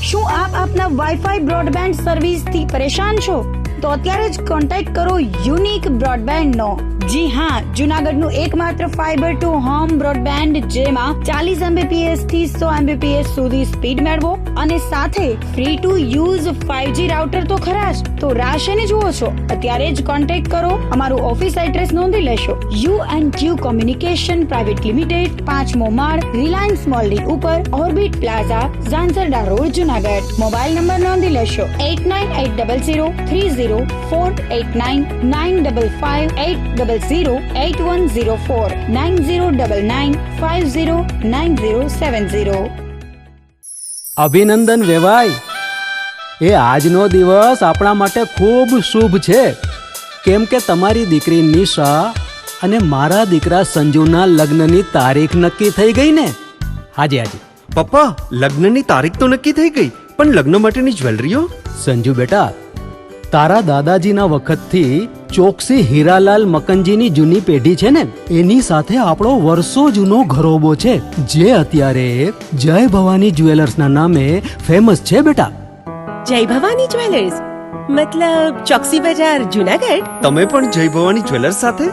શું આપ આપના વાઈફાઈ બ્રોડબેન્ડ સર્વિસથી પરેશાન છો? તો અત્યારે જ કોન્ટેક્ટ કરો યુનિક બ્રોડબેન્ડ નો. જી હા, જુનાગઢનું એકમાત્ર ફાઈબર ટુ હોમ બ્રોડબેન્ડ જેમાં 40 Mbps થી 100 Mbps સુધી સ્પીડ મેળવો અને સાથે free to use 5G router તો ખરા જ. તો રાહ શેની જુઓ છો? અત્યારે જ કોન્ટેક્ટ કરો. અમારું ઓફિસ એડ્રેસ નોંધી લેશો. U&Q કોમ્યુનિકેશન પ્રાઇવેટ લિમિટેડ, 5મો માળ, રિલાયન્સ મોલની ઉપર, orbit plaza, Zanzarda road, Junagadh. Mobile number નોંધી લેશો 8980030489 95580808104 9099509070. અભિનંદન વેવાઈ, એ આજનો દિવસ આપણા માટે ખૂબ શુભ છે, કેમ કે તમારી દીકરી નિશા અને મારા દીકરા સંજુના લગ્નની તારીખ નક્કી થઈ ગઈ ને. હાજી હાજી પપ્પા, લગ્નની તારીખ તો નક્કી થઈ ગઈ, પણ લગ્ન માટેની જ્વેલરીઓ? સંજુ બેટા, તારા દાદાજીના વખતથી ચોકસી હીરાલાલ મકનજીની જૂની પેઢી છે ને, એની સાથે આપણો વર્ષો જૂનો ઘરોબો છે, જે અત્યારે જય ભવાની જ્વેલર્સના નામે ફેમસ છે બેટા. જય ભવાની જ્વેલર્સ મતલબ ચોકસી બજાર, જુનાગઢ? તમે પણ જય ભવાની જ્વેલર્સ સાથે?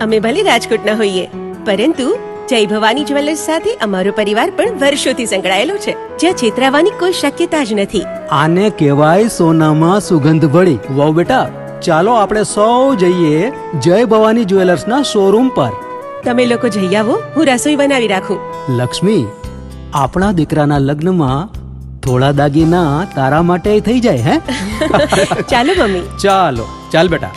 અમે ભલે રાજકોટના હોઈએ, પરંતુ જય ભવાની જ્વેલર્સ સાથે અમારો પરિવાર પણ વર્ષોથી સંકળાયેલો છે, જ્યાં છેતરાવાની કોઈ શક્યતા જ નથી. આને કહેવાય સોનામાં સુગંધ ભળી. વાવ બેટા, ચાલો આપણે સૌ જઈએ જય ભવાની જ્વેલર્સના શોરૂમ પર. તમે લોકો જઈ આવો, હું રસોઈ બનાવી રાખું. લક્ષ્મી, આપણા દીકરાના લગ્નમાં થોડા દાગીના તારા માટે થઈ જાય. હે ચાલો મમ્મી. ચાલો ચાલ બેટા.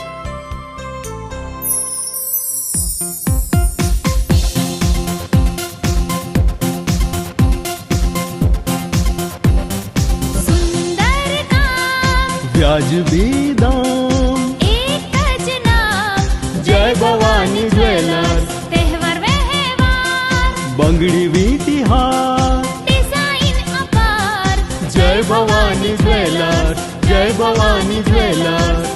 વ્યાજબી દામ, એક જ નામ, જય ભવાની જ્વેલર્સ. તહેવાર વ્યવહાર, બંગડી વીટી હાર, ડિઝાઇન અપાર, જય ભવાની જ્વેલર્સ, જય ભવાની જ્વેલર્સ.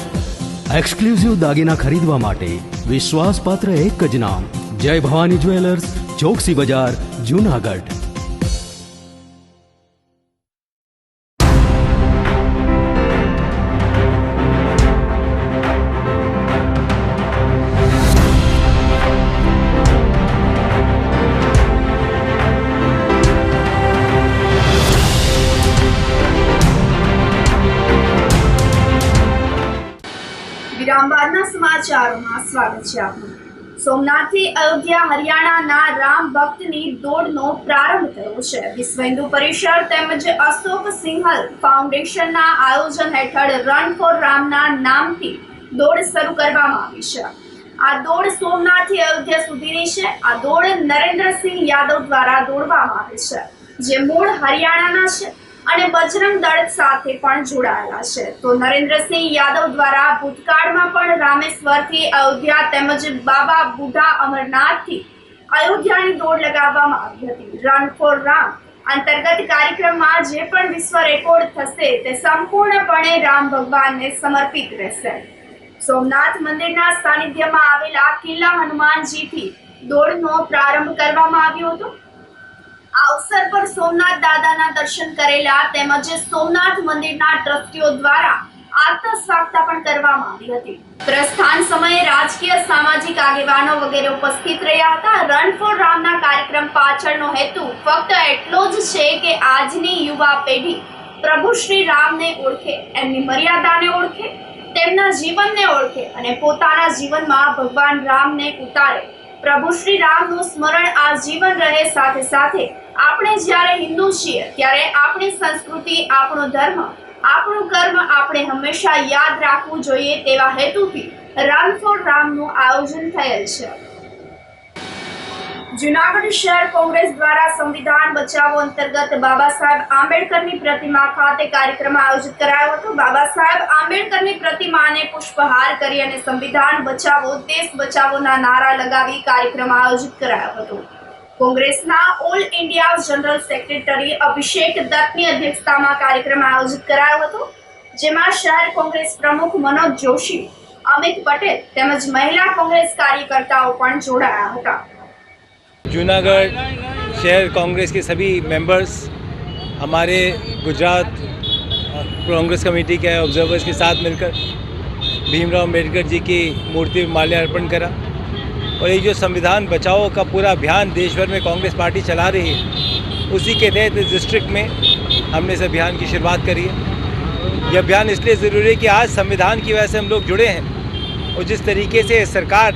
એક્સક્લુઝિવ દાગીના ખરીદવા માટે વિશ્વાસપાત્ર એક જ નામ, જય ભવાની જ્વેલર્સ, ચોકસી બજાર, જુનાગઢ. વિરામબાદના સમાચારોમાં સ્વાગત છે આપનું. સોમનાથથી અયોધ્યા હરિયાણાના રામ ભક્તની દોડનો પ્રારંભ થયો છે. વિશ્વ હિન્દુ પરિષદ તેમજ અશોક સિંહલ ફાઉન્ડેશનના આયોજન હેઠળ રન ફોર રામના નામથી દોડ શરૂ કરવામાં આવી છે. આ દોડ સોમનાથથી અયોધ્યા સુધીની છે. આ દોડ નરેન્દ્રસિંહ યાદવ દ્વારા દોડવામાં આવે છે, જે મૂળ હરિયાણાના છે અને બજરંગ દળ સાથે પણ જોડાયેલા છે. તો નરેન્દ્રસિંહ યાદવ દ્વારા ભૂતકાળમાં પણ રામેશ્વરથી અયોધ્યા તેમજ બાબા બુઢા અમરનાથથી અયોધ્યાની દોડ લગાવવામાં આવી હતી. રન ફોર રામ અંતર્ગત કાર્યક્રમમાં જે પણ વિશ્વ રેકોર્ડ થશે તે સંપૂર્ણપણે રામ ભગવાનને સમર્પિત રહેશે. સોમનાથ મંદિરના સાનિધ્યમાં આવેલા કિલ્લા હનુમાનજીથી દોડનો પ્રારંભ કરવામાં આવ્યો હતો. આ અવસર પર સોમનાથ દાદાના દર્શન કરેલા તેમજ સોમનાથ મંદિરના ટ્રસ્ટીઓ દ્વારા આતશબાજી પણ કરવામાં આવી હતી. પ્રસ્થાન સમયે રાજકીય સામાજિક આગેવાનો વગેરે ઉપસ્થિત રહ્યા હતા. રન ફોર રામના કાર્યક્રમ પાછળનો હેતુ ફક્ત એટલો જ છે કે આજની યુવા પેઢી પ્રભુ શ્રી રામને ઓળખે, એમની મર્યાદાને ઓળખે, તેમના જીવનને ઓળખે અને પોતાના જીવનમાં ભગવાન રામને ઉતારે. પ્રભુ શ્રી રામનું સ્મરણ આજીવન રહે. સાથે સાથે આપણે જ્યારે હિન્દુ છીએ ત્યારે આપણી સંસ્કૃતિ, આપણો ધર્મ, આપણું કર્મ આપણે હંમેશા યાદ રાખવું જોઈએ તેવા હેતુથી રન ફોર રામનું આયોજન થયેલ છે. જૂનાગઢ શહેર કોંગ્રેસ દ્વારા સંવિધાન બચાવો અંતર્ગત બાબા સાહેબ આંબેડકરની પ્રતિમા ખાતે કાર્યક્રમ આયોજિત કરાયો હતો. બાબા સાહેબ આંબેડકરની પ્રતિમાને પુષ્પહાર કરી અને સંવિધાન બચાવો, દેશ બચાવોના નારા લગાવી કાર્યક્રમ આયોજિત કરાયો હતો. કોંગ્રેસના ઓલ ઇન્ડિયા જનરલ સેક્રેટરી અભિષેક દત્તની અધ્યક્ષતામાં કાર્યક્રમ આયોજિત કરાયો હતો, જેમાં શહેર કોંગ્રેસ પ્રમુખ મનોજ જોશી, અમિત પટેલ તેમજ મહિલા કોંગ્રેસ કાર્યકર્તાઓ પણ જોડાયા હતા. जूनागढ़ शहर कांग्रेस के सभी मेंबर्स हमारे गुजरात कांग्रेस कमेटी के ऑब्जर्वर्स के साथ मिलकर भीमराव अम्बेडकर जी की मूर्ति पर माल्यार्पण करा और ये जो संविधान बचाओ का पूरा अभियान देश भर में कांग्रेस पार्टी चला रही है, उसी के तहत इस डिस्ट्रिक्ट में हमने इस अभियान की शुरुआत करी है. ये अभियान इसलिए ज़रूरी है कि आज संविधान की वजह से हम लोग जुड़े हैं और जिस तरीके से सरकार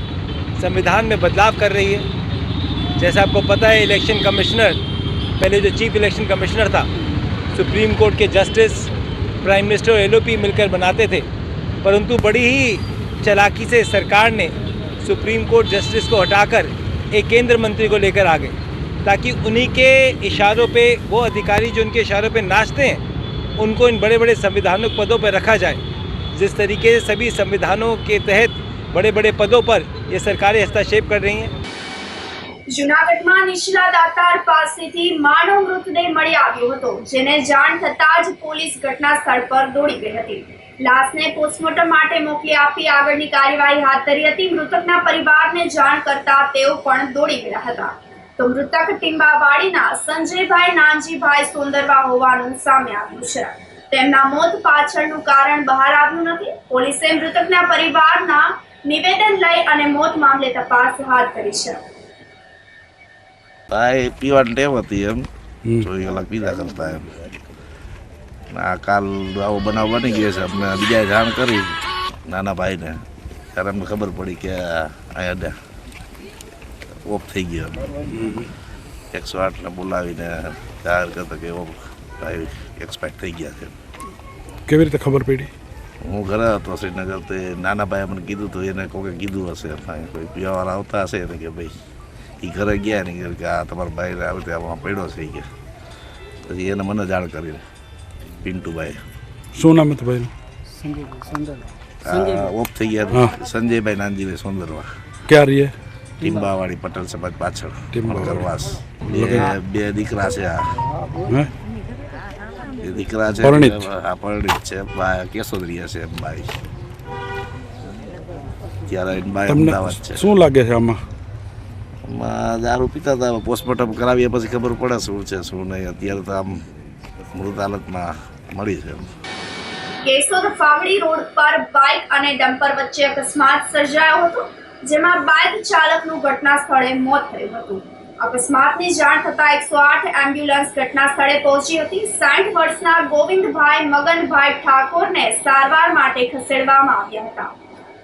संविधान में बदलाव कर रही है, जैसा आपको पता है इलेक्शन कमिश्नर, पहले जो चीफ इलेक्शन कमिश्नर था, सुप्रीम कोर्ट के जस्टिस, प्राइम मिनिस्टर और एलओपी मिलकर बनाते थे, परंतु बड़ी ही चालाकी से सरकार ने सुप्रीम कोर्ट जस्टिस को हटाकर एक केंद्र मंत्री को लेकर आ गए, ताकि उन्हीं के इशारों पे वो अधिकारी जो उनके इशारों पे नाचते हैं उनको इन बड़े बड़े संविधानिक पदों पर रखा जाए. जिस तरीके से सभी संविधानों के तहत बड़े बड़े पदों पर ये सरकारें हस्तक्षेप कर रही हैं. જૂનાગઢમાં નીચલા દાતાર પાસેથી માનવ મૃતદેહ મળી આવ્યો હતો, જેને જાણ થતાં જ પોલીસ ઘટના સ્થળ પર દોડી ગઈ હતી. લાશને પોસ્ટમોર્ટમ માટે મોકલી આપી આગળની કાર્યવાહી હાથ ધરી હતી. મૃતકના પરિવારને જાણ કરતા તેઓ પણ દોડી ગયા હતા. તો મૃતક ટીંબાવાડીના સંજયભાઈ નાનજીભાઈ સોંદરવા હોવાનું સામે આવ્યું છે. તેમના મોત પાછળનું કારણ બહાર આવ્યું નથી. પોલીસે મૃતકના પરિવારના નિવેદન લઈ અને મોત મામલે તપાસ હાથ ધરી છે. ભાઈ પીવાની ટેવ હતી એમ, 24 કલાક પીધા કરતા એમ. આ કાલ આવો બનાવ બની ગયો છે. અમને બીજાએ જાણ કરી નાના ભાઈને, ત્યારે અમને ખબર પડી કે અહીંયા ઓફ થઈ ગયો. 108 ને બોલાવીને જાહેર કરતા કે ભાઈ એક્સપાયર થઈ ગયા છે. કેવી રીતે ખબર પડી? હું ઘરે હતો શ્રીનગર, તે નાના ભાઈએ મને કીધું હતું, એને કોઈ કીધું હશે, કોઈ પીવાવાળા આવતા હશે ને, કે ભાઈ એ ઘરે ગયા ને કે આ તમારા ભાઈ આવે ત્યાં પડ્યો થઈ ગયા. પછી એને મને જાણ કરી પિન્ટુભાઈ. શું નામ હતું ભાઈનું? ઓફ થઈ ગયા સંજયભાઈ નાનજીભાઈ સોંદરવા. ક્યાં રહીએ? ટીંબાવાડી પટેલ સમાજ પાછળ કરવાસ. બે દીકરા છે. દીકરા છે પરણિત છે, કેશોદરીયા છે ભાઈ. ત્યારે અમદાવાદ છે. શું લાગે છે આમાં? દારૂ પીતા હતા. પોસ્ટમોર્ટમ કરાવીએ પછી ખબર પડે શું છે શું નહીં. અત્યારે તો આમ મૃત હાલતમાં મળી છે. કેશોદ ફાવડી રોડ પર બાઇક અને ડમ્પર વચ્ચે અકસ્માત સર્જાયો હતો, જેમાં બાઇક ચાલકનું ઘટના સ્થળે મોત થયું હતું. અકસ્માતની જાણ થતાં 108 એમ્બ્યુલન્સ ઘટના સ્થળે પહોંચી હતી. 60 વર્ષના ગોવિંદભાઈ મગનભાઈ ઠાકોરને સારવાર માટે ખસેડવામાં આવ્યા હતા.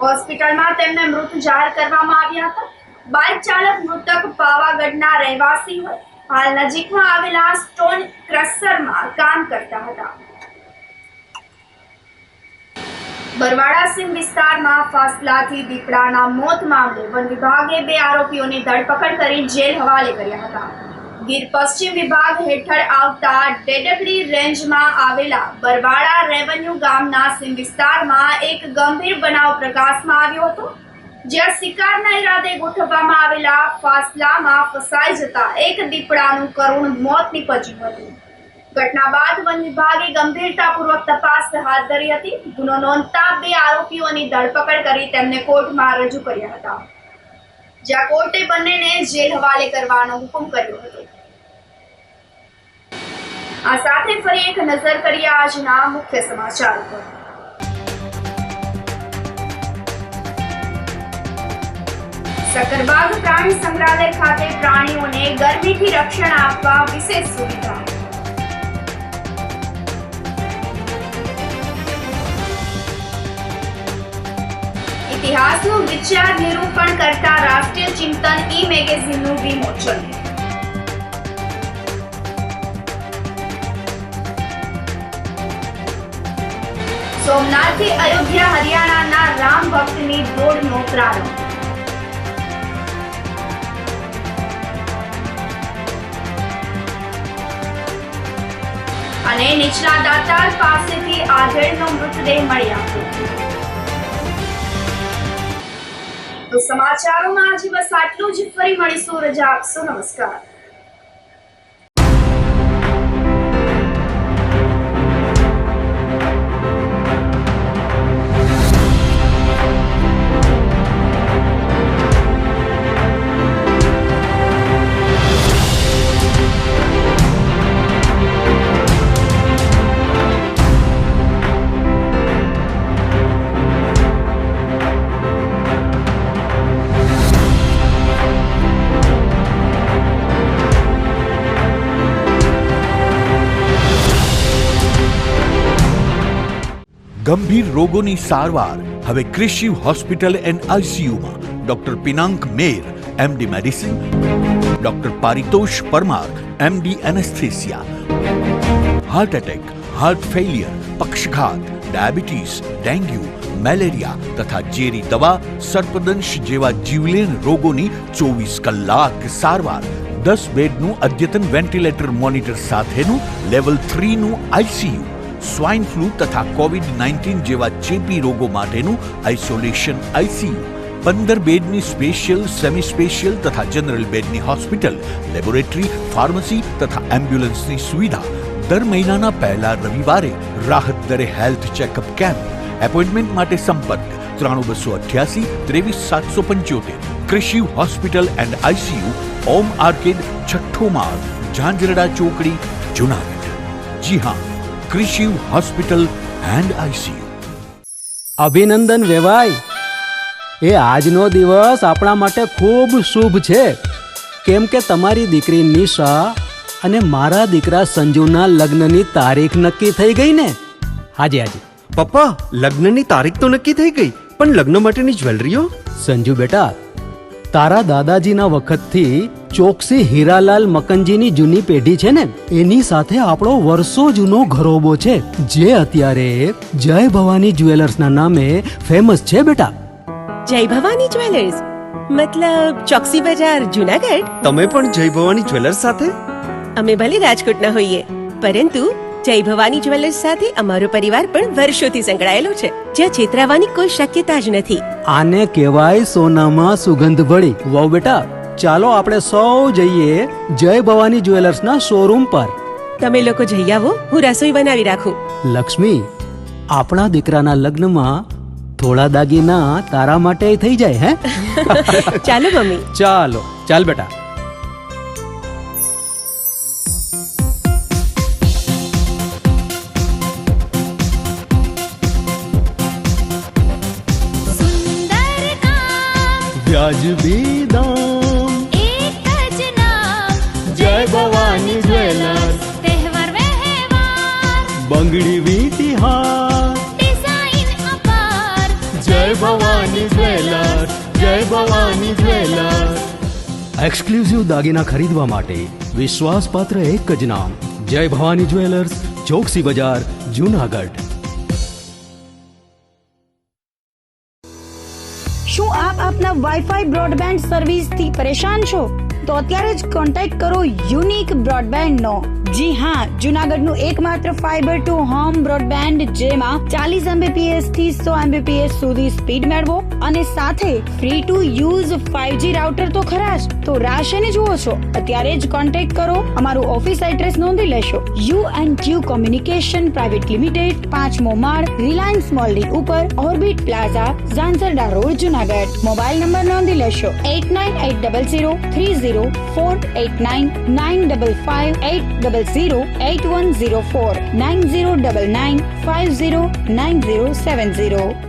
હોસ્પિટલમાં તેમને મૃત જાહેર કરવામાં આવ્યા હતા. બાઇક ચાલક મૃતક પાવાગઢના રહેવાસી હોય, હાલ નજીકમાં આવેલા સ્ટોન ક્રશરમાં કામ કરતા હતા. બરવાડા સીમ વિસ્તારમાં ફાસલાથી દીપડાના મોત મામલે વન વિભાગે 2 આરોપીઓની ધરપકડ કરી જેલ હવાલે કર્યા હતા. ગીર પશ્ચિમ વિભાગ હેઠળ આવતા ડેડકડી રેન્જમાં આવેલા બરવાડા રેવન્યુ ગામના સીમ વિસ્તારમાં એક ગંભીર બનાવ પ્રકાશમાં આવ્યો હતો, જ્યાં શિકારના ઈરાદે ગોઠવવામાં આવેલા ફાસલામાં ફસાઈ જતા એક દીપડાનું કરુણ મોત નીપજ્યું હતું. ઘટના બાદ વન વિભાગે ગંભીરતાપૂર્વક તપાસ હાથ ધરી હતી. ગુનો નોંધતા 2 આરોપીઓની ધરપકડ કરી તેમને કોર્ટમાં રજૂ કર્યા હતા, જ્યાં કોર્ટે બંનેને જેલ હવાલે કરવાનો હુકમ કર્યો હતો. આ સાથે ફરી એક નજર કરીએ આજના મુખ્ય સમાચાર પર. સકરબાગ પ્રાણી સંગ્રહાલય ખાતે પ્રાણીઓને ગરમીથી રક્ષણ આપવા વિશેષ સુવિધા. ઇતિહાસનું વિચાર નિરૂપણ કરતા રાષ્ટ્રીય ચિંતન મેગેઝિનનું વિમોચન. સોમનાથથી અયોધ્યા હરિયાણાના રામ ભક્તની દોડનો પ્રારંભ. અને નીચલા દાતાર પાસેથી આધેડનો મૃતદેહ મળી આવ્યો. તો સમાચારોમાં આજે બસ આટલું જ. ફરી મળીશું. રજા આપશો. નમસ્કાર. ગંભીર રોગોની સારવાર હવે ક્રિશિવ હોસ્પિટલ એન્ડ આઈસીયુમાં doctor Pinank Mer MD medicine, doctor Paritosh Parmar MD anaesthesia, heart attack, heart failure, પક્ષઘાત, ડાયાબિટીસ, ડેન્ગ્યુ, મેલેરિયા તથા ઝેરી દવા, સર્પદંશ જેવા જીવલેણ રોગોની 24 કલાક સારવાર. 10 બેડનું અદ્યતન વેન્ટિલેટર મોનિટર સાથેનું લેવલ 3નું આઈસીયુ, સ્વાઇન ફ્લૂ તથા કોવિડ-19 જેવા ચેપી રોગો માટેનું આઇસોલેશન આઈસીયુ, 15 બેડની સ્પેશિયલ, સેમી સ્પેશિયલ તથા જનરલ બેડની હોસ્પિટલ, લેબોરેટરી, ફાર્મસી તથા એમ્બ્યુલન્સની સુવિધા. દર મહિનાના પહેલા રવિવારે રાહત દરે હેલ્થ ચેકઅપ કેમ્પ. એપોઇન્ટમેન્ટ માટે સંપર્ક 9288 23775. Krishiv hospital and ICU, Om arcade, છઠ્ઠો માળ, ઝાંઝરડા ચોકડી, જુનાગઢ. જી હા, ક્રિશિવ હોસ્પિટલ એન્ડ આઈસીયુ. અભિનંદન વેવાય. એ આજનો દિવસ આપણા માટે ખૂબ શુભ છે, કેમ કે તમારી દીકરી નિશા અને મારા દીકરા સંજુના લગ્નની તારીખ નક્કી થઈ ગઈ ને. હાજી હાજી પપ્પા, લગ્નની તારીખ તો નક્કી થઈ ગઈ, પણ લગ્ન માટેની જ્વેલરીઓ? સંજુ બેટા, તારા દાદાજીના વખતથી ચોકસી હીરાલાલ મકનજીની જૂની પેઢી છે ને, એની સાથે આપણો વર્ષો જૂનો ઘરોબો છે, જે અત્યારે જય ભવાની જ્વેલર્સના નામે ફેમસ છે બેટા. જય ભવાની જ્વેલર્સ મતલબ ચોકસી બજાર, જુનાગઢ? તમે પણ જય ભવાની જ્વેલર્સ સાથે? અમે ભલે રાજકોટના હોઈએ, પરંતુ જય ભવાની જ્વેલર્સ સાથે અમારો પરિવાર પણ વર્ષોથી સંકળાયેલો છે, જ્યાં છેતરાવાની કોઈ શક્યતા જ નથી. આને કહેવાય સોનામાં સુગંધ ભળી. વાવ બેટા, ચાલો આપણે સૌ જઈએ જય ભવાની જ્વેલર્સના શોરૂમ પર. તમે લોકો જઈ આવો, હું રસોઈ બનાવી રાખું. લક્ષ્મી, આપણા દીકરાના લગ્નમાં થોડા દાગીના તારા માટે થઈ જાય. હે ચાલો મમ્મી. ચાલો ચાલ બેટા. વ્યાજબી દામ, એક જ નામ, જય ભવાની જ્વેલર્સ. તહેવાર વ્યવહાર, બંગડી વીટી હાર, ડિઝાઇન અપાર, જય ભવાની જ્વેલર્સ, જય ભવાની જ્વેલર્સ. એક્સક્લુઝિવ દાગીના ખરીદવા માટે વિશ્વાસપાત્ર એક જ નામ, જય ભવાની જ્વેલર્સ, ચોકસી બજાર, જુનાગઢ. શું આપ આપના વાઈફાઈ બ્રોડબેન્ડ સર્વિસથી પરેશાન છો? તો અત્યારે જ કોન્ટેક્ટ કરો યુનિક બ્રોડબેન્ડ નો. જી હા, જુનાગઢનું એકમાત્ર ફાઈબર ટુ હોમ બ્રોડબેન્ડ જેમાં 40 Mbps થી 100 Mbps સુધી સ્પીડ મેળવો અને સાથે free to use 5G router તો ખરા જ. તો રાહ શેની જુઓ છો? અત્યારે જ કોન્ટેક્ટ કરો. અમારું ઓફિસ એડ્રેસ નોંધી લેશો. U&Q કોમ્યુનિકેશન પ્રાઇવેટ લિમિટેડ, 5મો માળ, રિલાયન્સ મોલની ઉપર, orbit plaza, Zanzarda road, Junagadh. Mobile number નોંધી લેશો 898003048995580081049099509070.